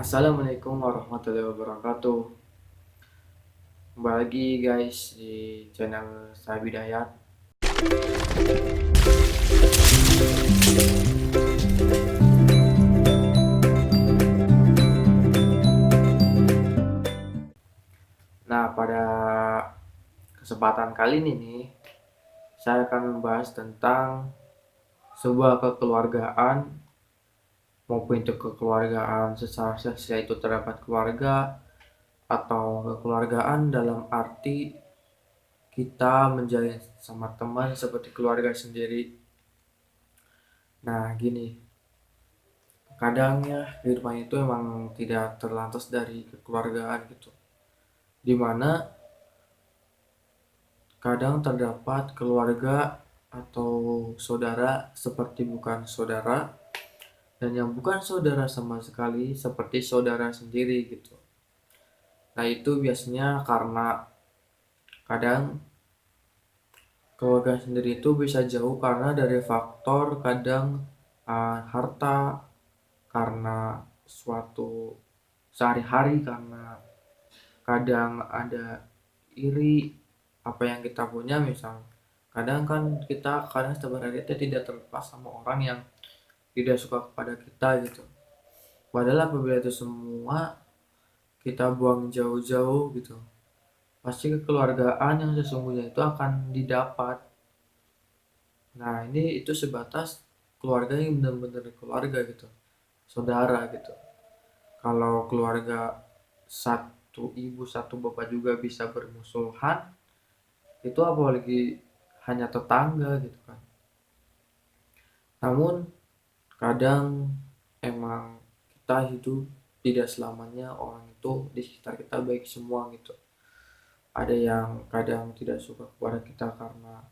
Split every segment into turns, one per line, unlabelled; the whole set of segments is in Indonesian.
Assalamualaikum warahmatullahi wabarakatuh. Kembali lagi guys di channel saya Bidayat. Nah, pada kesempatan kali ini nih, saya akan membahas tentang sebuah kekeluargaan maupun itu kekeluargaan secara seks, yaitu terdapat keluarga atau kekeluargaan dalam arti kita menjalin sama teman seperti keluarga sendiri. Nah, gini, kadang ya kehidupan itu emang tidak terlantas dari kekeluargaan gitu, dimana kadang terdapat keluarga atau saudara seperti bukan saudara, dan yang bukan saudara sama sekali seperti saudara sendiri gitu. Nah, itu biasanya karena kadang keluarga sendiri itu bisa jauh karena dari faktor kadang harta, karena suatu sehari-hari, karena kadang ada iri apa yang kita punya. Misal kadang kan kita sebenarnya kita tidak terlepas sama orang yang tidak suka kepada kita gitu, padahal apabila itu semua kita buang jauh-jauh gitu, pasti kekeluargaan yang sesungguhnya itu akan didapat. Nah, ini itu sebatas keluarga yang benar-benar keluarga gitu, saudara gitu. Kalau keluarga satu ibu satu bapak juga bisa bermusuhan, itu apalagi hanya tetangga gitu kan. Namun kadang emang kita hidup tidak selamanya orang itu di sekitar kita baik semua gitu. Ada yang kadang tidak suka kepada kita karena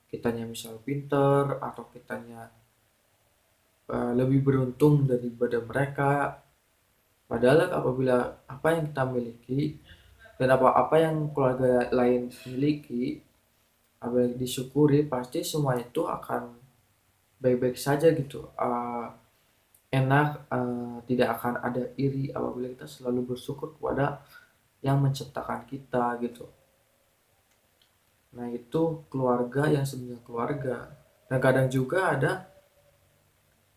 kitanya misal pinter, atau kitanya lebih beruntung daripada mereka. Padahal apabila apa yang kita miliki dan apa yang keluarga lain miliki, apabila disyukuri, pasti semua itu akan baik-baik saja gitu. Enak, tidak akan ada iri apabila kita selalu bersyukur kepada yang menciptakan kita gitu. Nah, itu keluarga yang sebenarnya keluarga. Dan kadang juga ada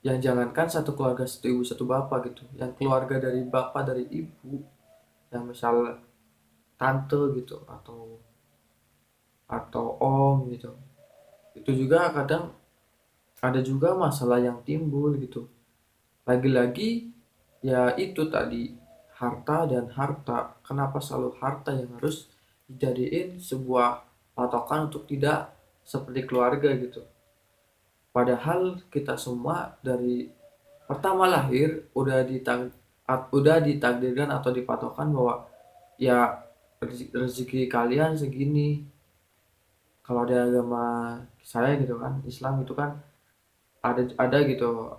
yang jangankan satu keluarga satu ibu satu bapak gitu, yang keluarga dari bapak dari ibu, yang misal tante gitu, atau om gitu, itu juga kadang ada juga masalah yang timbul gitu. Lagi-lagi ya itu tadi, harta dan harta. Kenapa selalu harta yang harus dijadiin sebuah patokan untuk tidak seperti keluarga gitu? Padahal kita semua dari pertama lahir udah ditakdirkan atau dipatokan bahwa ya rezeki kalian segini. Kalau di agama saya gitu kan, Islam itu kan ada gitu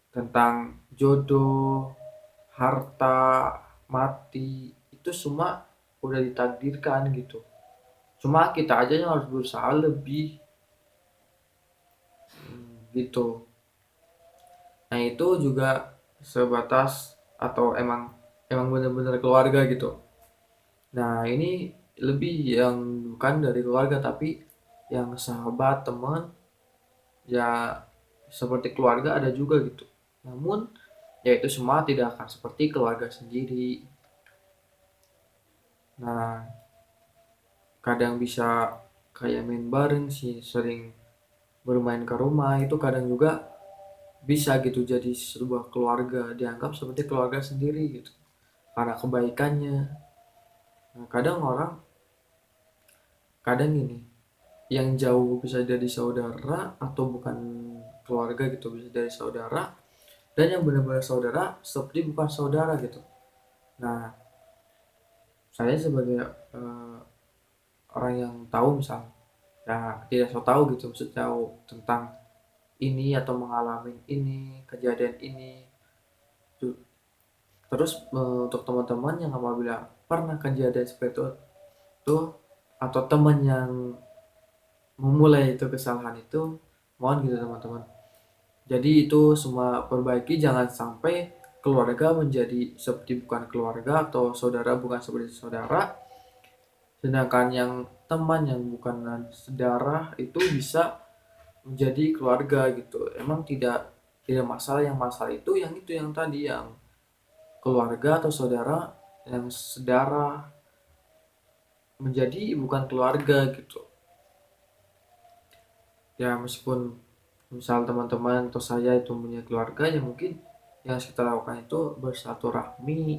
tentang jodoh, harta, mati, itu semua udah ditakdirkan gitu. Cuma kita aja yang harus berusaha lebih gitu. Nah, itu juga sebatas atau emang emang benar-benar keluarga gitu. Nah, ini lebih yang bukan dari keluarga tapi yang sahabat, teman, ya seperti keluarga ada juga gitu. Namun ya itu semua tidak akan seperti keluarga sendiri. Nah, kadang bisa kayak main bareng sih, sering bermain ke rumah, itu kadang juga bisa gitu jadi sebuah keluarga, dianggap seperti keluarga sendiri gitu karena kebaikannya. Nah, kadang ini yang jauh bisa jadi saudara atau bukan keluarga gitu, bisa dari saudara, dan yang benar-benar saudara seperti bukan saudara gitu. Nah, saya sebagai eh, orang yang tahu misal, ya tidak so tahu gitu, maksud tahu tentang ini atau mengalami ini, kejadian ini. Terus untuk teman-teman yang apabila pernah kejadian seperti itu tuh, atau teman yang memulai itu kesalahan itu, mohon gitu teman-teman, jadi itu semua perbaiki, jangan sampai keluarga menjadi seperti bukan keluarga atau saudara bukan seperti saudara, sedangkan yang teman yang bukan saudara itu bisa menjadi keluarga gitu. Emang tidak tidak masalah, yang masalah itu yang tadi yang keluarga atau saudara yang saudara menjadi bukan keluarga gitu. Ya meskipun misal teman-teman atau saya itu punya keluarga, ya mungkin yang kita lakukan itu bersilaturahmi,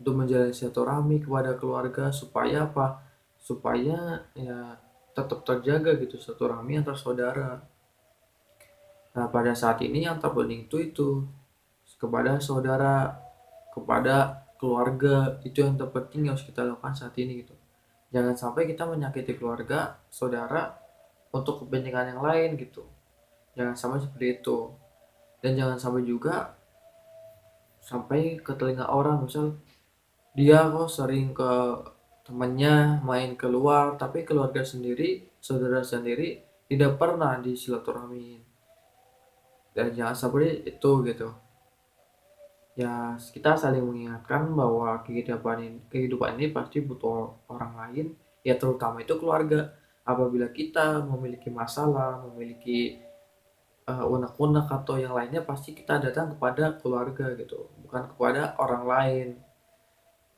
untuk menjalin silaturahmi kepada keluarga supaya apa? Supaya ya tetap terjaga gitu silaturahmi antar saudara. Nah, pada saat ini yang terpenting itu kepada saudara, kepada keluarga, itu yang terpenting yang harus kita lakukan saat ini gitu. Jangan sampai kita menyakiti keluarga, saudara untuk kepentingan yang lain gitu. Jangan sampai seperti itu. Dan jangan sampai juga sampai ke telinga orang, misal dia kok sering ke temannya main keluar, tapi keluarga sendiri, saudara sendiri tidak pernah disilaturahmi. Dan jangan sampai itu gitu. Ya, kita saling mengingatkan bahwa kehidupan ini pasti butuh orang lain, ya terutama itu keluarga. Apabila kita memiliki masalah, memiliki unek-unek atau yang lainnya, pasti kita datang kepada keluarga gitu, bukan kepada orang lain.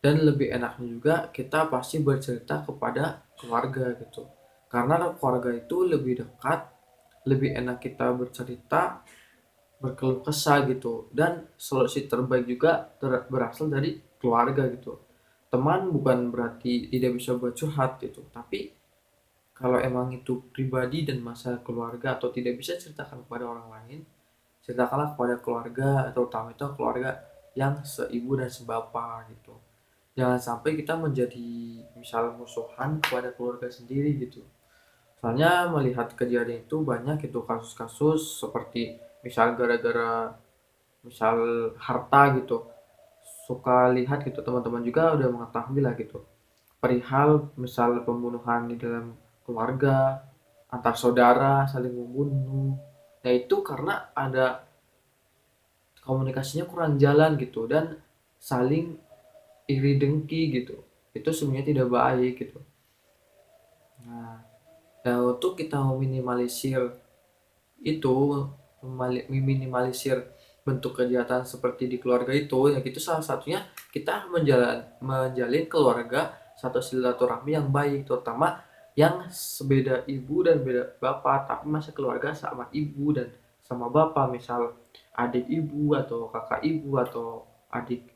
Dan lebih enaknya juga kita pasti bercerita kepada keluarga gitu. Karena keluarga itu lebih dekat, lebih enak kita bercerita, berkeluh kesah gitu, dan solusi terbaik juga berasal dari keluarga gitu. Teman bukan berarti tidak bisa bercurhat gitu, tapi kalau emang itu pribadi dan masalah keluarga atau tidak bisa ceritakan kepada orang lain, ceritakanlah kepada keluarga, terutama itu keluarga yang seibu dan sebapa gitu. Jangan sampai kita menjadi misal musuhan kepada keluarga sendiri gitu. Soalnya melihat kejadian itu banyak itu kasus-kasus seperti misal gara-gara misal harta gitu. Suka lihat gitu, teman-teman juga udah mengetahui lah gitu. Perihal misal pembunuhan di dalam keluarga, antar saudara saling membunuh. Nah itu karena ada komunikasinya kurang jalan gitu, dan saling iri dengki gitu. Itu sebenarnya tidak baik gitu. Nah, dan untuk kita meminimalisir itu, meminimalisir bentuk kejahatan seperti di keluarga itu, ya itu salah satunya kita menjalin keluarga satu silaturahmi yang baik, terutama yang sebeda ibu dan beda bapak tapi masih keluarga sama ibu dan sama bapak, misal adik ibu atau kakak ibu atau adik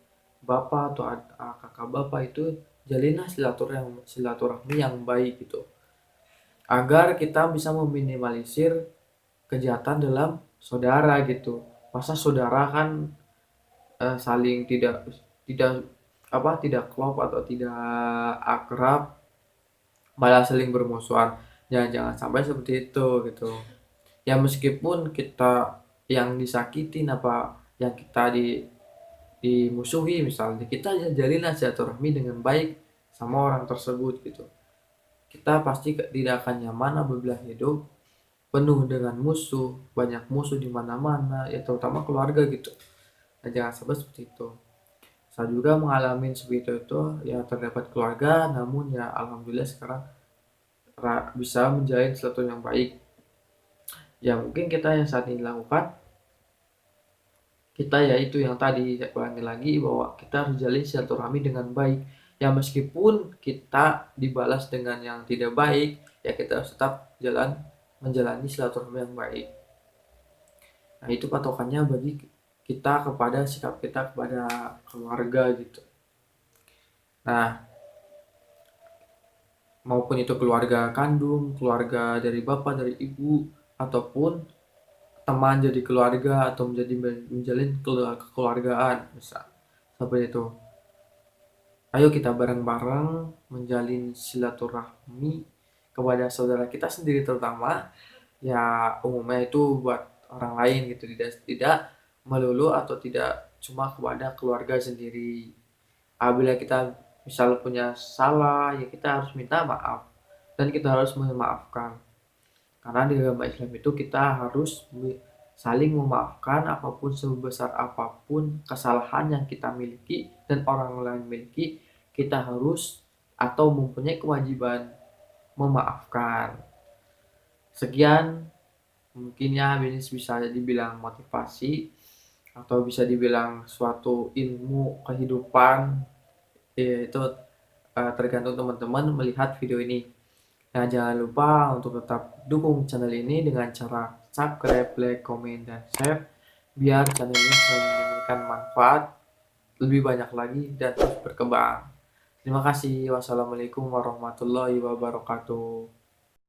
bapak atau kakak bapak, itu jalinlah silaturahmi yang baik gitu, agar kita bisa meminimalisir kejahatan dalam saudara gitu. Masa saudara kan saling tidak tidak tidak klop atau tidak akrab, malah saling bermusuhan. Jangan sampai seperti itu gitu. Ya meskipun kita yang disakitin apa yang kita dimusuhi misalnya, kita jalinlah silaturahmi dengan baik sama orang tersebut gitu. Kita pasti tidak akan nyaman apabila hidup penuh dengan musuh, banyak musuh di mana-mana, ya terutama keluarga gitu. Nah, jangan sampai seperti itu. Saya juga mengalami seperti itu, ya terdapat keluarga, namun ya alhamdulillah sekarang bisa menjalin sesuatu yang baik. Ya mungkin kita yang saat ini lakukan, kita yaitu yang tadi saya ulangi lagi bahwa kita harus jalin silaturahmi dengan baik. Ya meskipun kita dibalas dengan yang tidak baik, ya kita harus tetap menjalani silaturahmi yang baik. Nah itu patokannya bagi kita kepada sikap kita kepada keluarga gitu. Nah maupun itu keluarga kandung, keluarga dari bapak, dari ibu, ataupun teman jadi keluarga atau menjalin kekeluargaan misal seperti itu. Ayo kita bareng-bareng menjalin silaturahmi kepada saudara kita sendiri, terutama ya umumnya itu buat orang lain gitu, tidak melulu atau tidak cuma kepada keluarga sendiri. Apabila kita misal punya salah, ya kita harus minta maaf dan kita harus memaafkan, karena di agama Islam itu kita harus saling memaafkan apapun sebesar apapun kesalahan yang kita miliki dan orang lain miliki, kita harus atau mempunyai kewajiban memaafkan. Sekian, mungkin ya ini bisa dibilang motivasi atau bisa dibilang suatu ilmu kehidupan, itu tergantung teman-teman melihat video ini. Nah, jangan lupa untuk tetap dukung channel ini dengan cara subscribe, like, komen, dan share biar channel ini selalu memberikan manfaat lebih banyak lagi dan terus berkembang. Terima kasih. Wassalamualaikum warahmatullahi wabarakatuh.